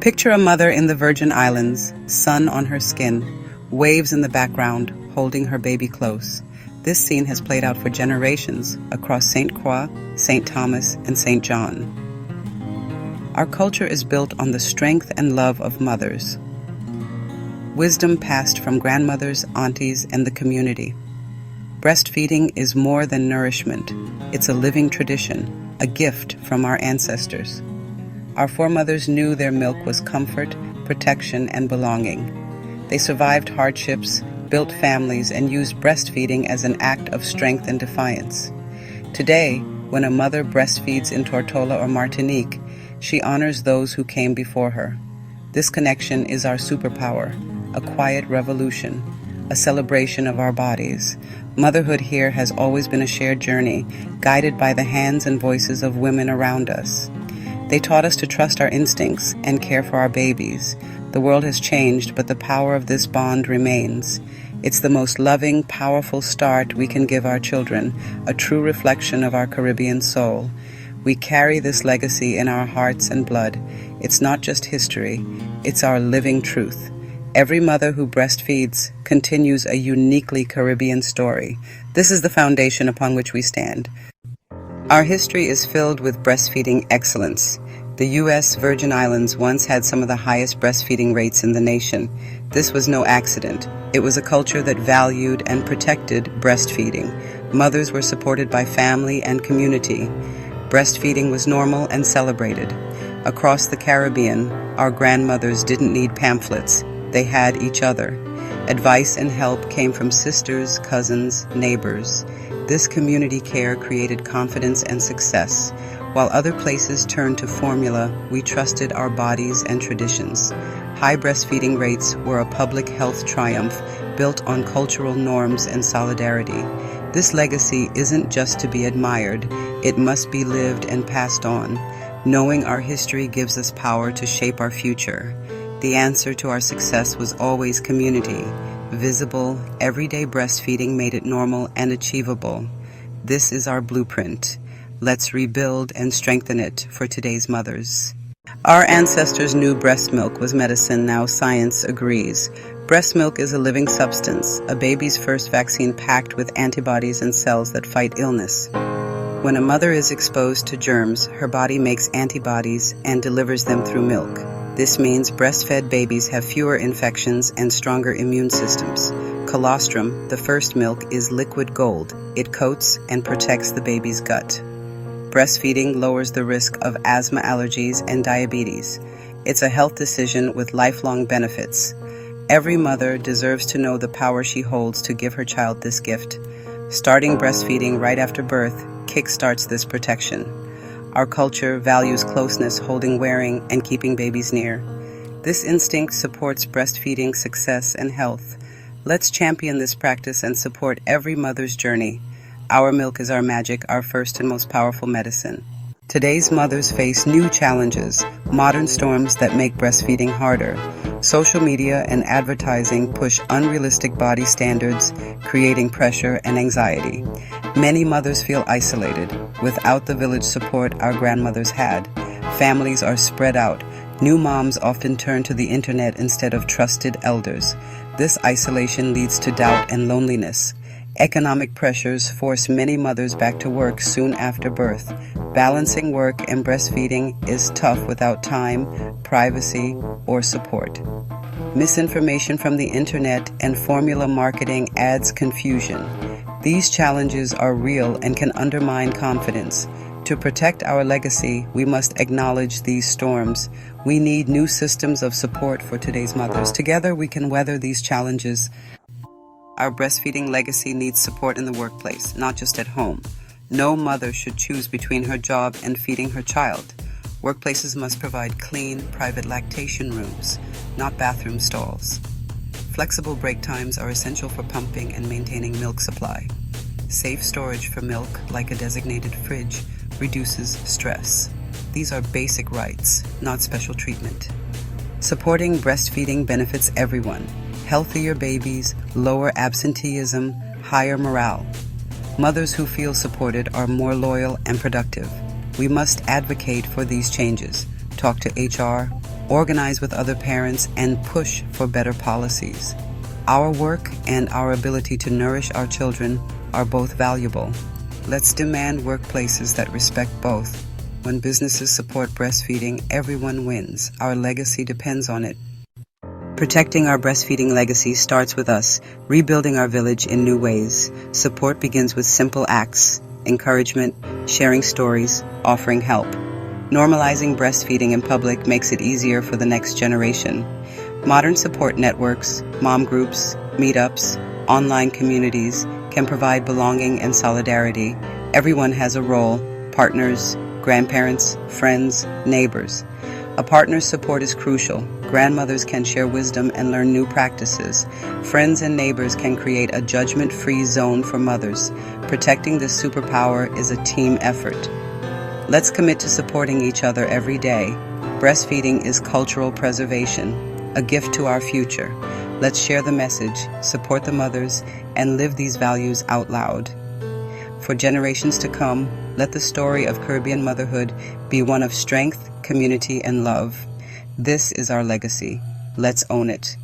Picture a mother in the Virgin Islands, sun on her skin, waves in the background, holding her baby close. This scene has played out for generations across St. Croix, St. Thomas, and St. John. Our culture is built on the strength and love of mothers. Wisdom passed from grandmothers, aunties, and the community. Breastfeeding is more than nourishment. It's a living tradition, a gift from our ancestors. Our foremothers knew their milk was comfort, protection, and belonging. They survived hardships, built families, and used breastfeeding as an act of strength and defiance. Today, when a mother breastfeeds in Tortola or Martinique, she honors those who came before her. This connection is our superpower, a quiet revolution, a celebration of our bodies. Motherhood here has always been a shared journey, guided by the hands and voices of women around us. They taught us to trust our instincts and care for our babies. The world has changed, but the power of this bond remains. It's the most loving, powerful start we can give our children, a true reflection of our Caribbean soul. We carry this legacy in our hearts and blood. It's not just history, it's our living truth. Every mother who breastfeeds continues a uniquely Caribbean story. This is the foundation upon which we stand. Our history is filled with breastfeeding excellence. The U.S. Virgin Islands once had some of the highest breastfeeding rates in the nation. This was no accident. It was a culture that valued and protected breastfeeding. Mothers were supported by family and community. Breastfeeding was normal and celebrated. Across the Caribbean, our grandmothers didn't need pamphlets. They had each other. Advice and help came from sisters, cousins, neighbors. This community care created confidence and success. While other places turned to formula, we trusted our bodies and traditions. High breastfeeding rates were a public health triumph built on cultural norms and solidarity. This legacy isn't just to be admired, it must be lived and passed on. Knowing our history gives us power to shape our future. The answer to our success was always community. Visible, everyday breastfeeding made it normal and achievable. This is our blueprint. Let's rebuild and strengthen it for today's mothers. Our ancestors knew breast milk was medicine. Now science agrees. Breast milk is a living substance, a baby's first vaccine packed with antibodies and cells that fight illness. When a mother is exposed to germs, her body makes antibodies and delivers them through milk. This means breastfed babies have fewer infections and stronger immune systems. Colostrum, the first milk, is liquid gold. It coats and protects the baby's gut. Breastfeeding lowers the risk of asthma, allergies, and diabetes. It's a health decision with lifelong benefits. Every mother deserves to know the power she holds to give her child this gift. Starting breastfeeding right after birth kickstarts this protection. Our culture values closeness, holding, wearing, and keeping babies near. This instinct supports breastfeeding success and health. Let's champion this practice and support every mother's journey. Our milk is our magic, our first and most powerful medicine. Today's mothers face new challenges, modern storms that make breastfeeding harder. Social media and advertising push unrealistic body standards, creating pressure and anxiety. Many mothers feel isolated, without the village support our grandmothers had. Families are spread out. New moms often turn to the internet instead of trusted elders. This isolation leads to doubt and loneliness. Economic pressures force many mothers back to work soon after birth. Balancing work and breastfeeding is tough without time, privacy, or support. Misinformation from the internet and formula marketing adds confusion. These challenges are real and can undermine confidence. To protect our legacy, we must acknowledge these storms. We need new systems of support for today's mothers. Together, we can weather these challenges. Our breastfeeding legacy needs support in the workplace, not just at home. No mother should choose between her job and feeding her child. Workplaces must provide clean, private lactation rooms, not bathroom stalls. Flexible break times are essential for pumping and maintaining milk supply. Safe storage for milk, like a designated fridge, reduces stress. These are basic rights, not special treatment. Supporting breastfeeding benefits everyone. Healthier babies, lower absenteeism, higher morale. Mothers who feel supported are more loyal and productive. We must advocate for these changes. Talk to HR, organize with other parents, and push for better policies. Our work and our ability to nourish our children are both valuable. Let's demand workplaces that respect both. When businesses support breastfeeding, everyone wins. Our legacy depends on it. Protecting our breastfeeding legacy starts with us, rebuilding our village in new ways. Support begins with simple acts, encouragement, sharing stories, offering help. Normalizing breastfeeding in public makes it easier for the next generation. Modern support networks, mom groups, meetups, online communities can provide belonging and solidarity. Everyone has a role: partners, grandparents, friends, neighbors. A partner's support is crucial. Grandmothers can share wisdom and learn new practices. Friends and neighbors can create a judgment-free zone for mothers. Protecting this superpower is a team effort. Let's commit to supporting each other every day. Breastfeeding is cultural preservation, a gift to our future. Let's share the message, support the mothers, and live these values out loud. For generations to come, let the story of Caribbean motherhood be one of strength, community, and love. This is our legacy. Let's own it.